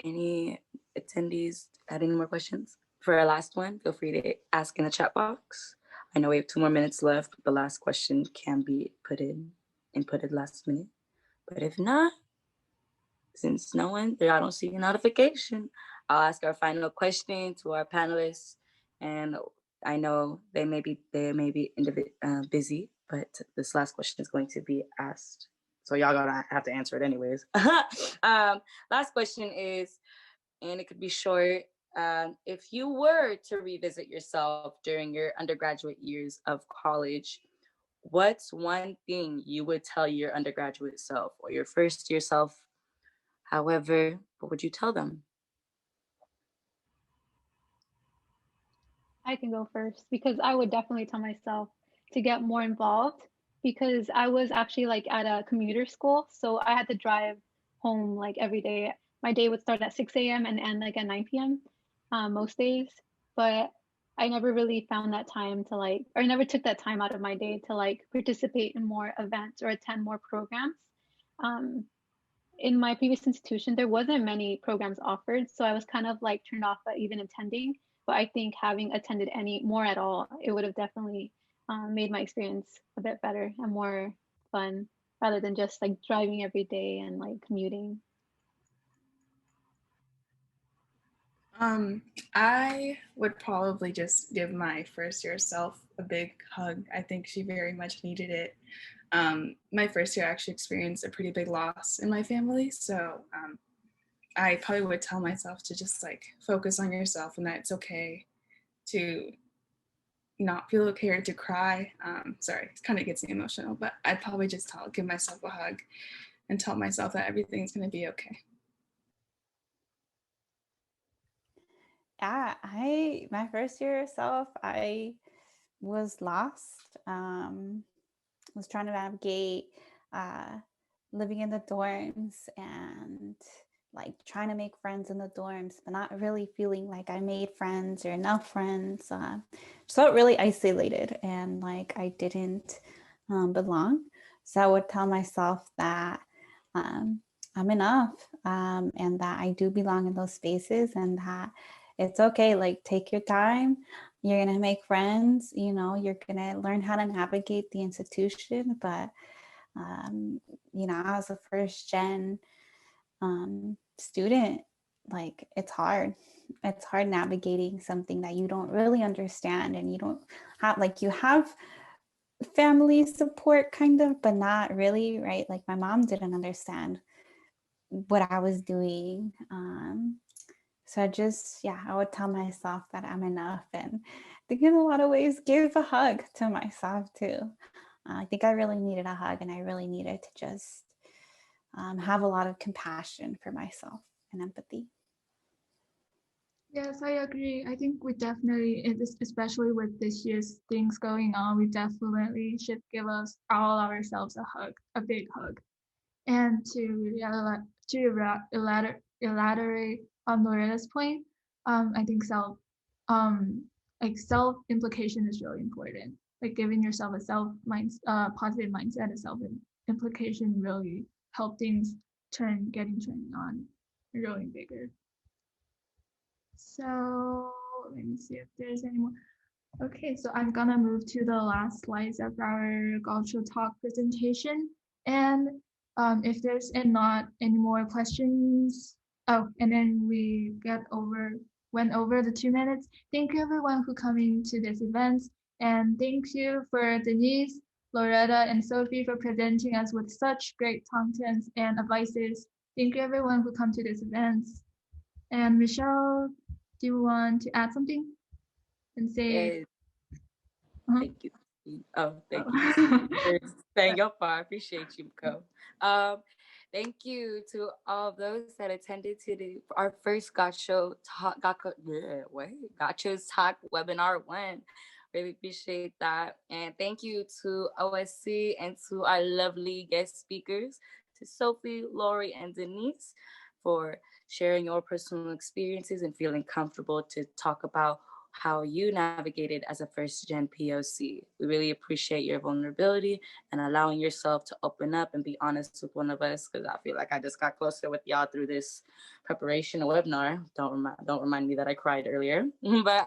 any attendees had any more questions for our last one, feel free to ask in the chat box. I know we have 2 more minutes left, but the last question can be inputted last minute. But if not, since I don't see a notification, I'll ask our final question to our panelists. And I know they may be busy, but this last question is going to be asked. So y'all gonna have to answer it anyways. Last question is, and it could be short. If you were to revisit yourself during your undergraduate years of college, what's one thing you would tell your undergraduate self or your first year self? However, what would you tell them?
I can go first because I would definitely tell myself to get more involved because I was actually like at a commuter school. So I had to drive home like every day. My day would start at 6 a.m. and end like at 9 p.m. Most days. But I never really found that time to like, or I never took that time out of my day to like participate in more events or attend more programs. Um, in my previous institution, there wasn't many programs offered. So I was kind of like turned off at even attending. But I think having attended any more at all, it would have definitely made my experience a bit better and more fun rather than just like driving every day and like commuting.
I would probably just give my first year self a big hug. I think she very much needed it. My first year I actually experienced a pretty big loss in my family. So I probably would tell myself to just like focus on yourself and that it's okay to not feel okay or to cry. Sorry, it kind of gets me emotional, but I'd probably just give myself a hug and tell myself that everything's going to be okay.
Yeah, my first year self, I was lost. Was trying to navigate living in the dorms and like trying to make friends in the dorms, but not really feeling like I made friends or enough friends. Just felt really isolated and like I didn't belong. So I would tell myself that I'm enough and that I do belong in those spaces and that it's okay. Like take your time. You're going to make friends, you know, you're going to learn how to navigate the institution. But, you know, as a first gen student, like it's hard. It's hard navigating something that you don't really understand and you don't have, like you have family support kind of, but not really, right? Like my mom didn't understand what I was doing. So I would tell myself that I'm enough and I think in a lot of ways give a hug to myself too. I think I really needed a hug and I really needed to just have a lot of compassion for myself and empathy.
Yes, I agree. I think we definitely, especially with this year's things going on, we definitely should give us all ourselves a hug, a big hug. And to elaborate on Loretta's point, I think self implication is really important. Like giving yourself a positive mindset, a self implication really help things getting turned on really bigger. So let me see if there's any more. Okay, so I'm gonna move to the last slides of our Gaucho talk presentation. And if there's not any more questions, and then we went over the 2 minutes. Thank you everyone who coming to this event. And thank you for Denise, Loretta, and Sophie for presenting us with such great contents and advices. Thank you everyone who come to this event. And Michelle, do you want to add something and say?
Thank you. Thank you for saying your part. I appreciate you, Co. Thank you to all of those that attended to our first Gaucho's Talk webinar 1. Really appreciate that. And thank you to OSC and to our lovely guest speakers, to Sophie, Lori, and Denise for sharing your personal experiences and feeling comfortable to talk about how you navigated as a first gen POC. We really appreciate your vulnerability and allowing yourself to open up and be honest with one of us, because I feel like I just got closer with y'all through this preparation webinar. Don't remind me that I cried earlier. But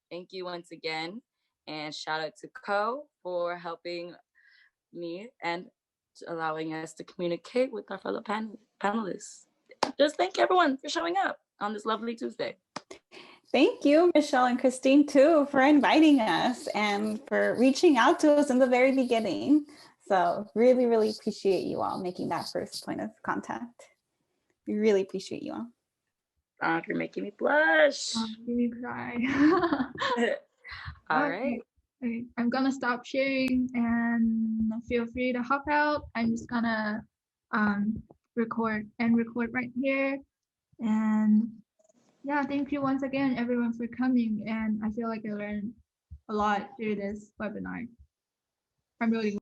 thank you once again. And shout out to Co for helping me and allowing us to communicate with our fellow panelists. Just thank everyone for showing up on this lovely Tuesday.
Thank you, Michelle and Christine, too, for inviting us and for reaching out to us in the very beginning. So really, really appreciate you all making that first point of contact. We really appreciate you all.
You're making me blush.
Make me cry.
All
Okay.
right.
Okay, I'm gonna stop sharing and feel free to hop out. I'm just gonna record right here. And yeah, thank you once again, everyone, for coming. And I feel like I learned a lot through this webinar. I'm really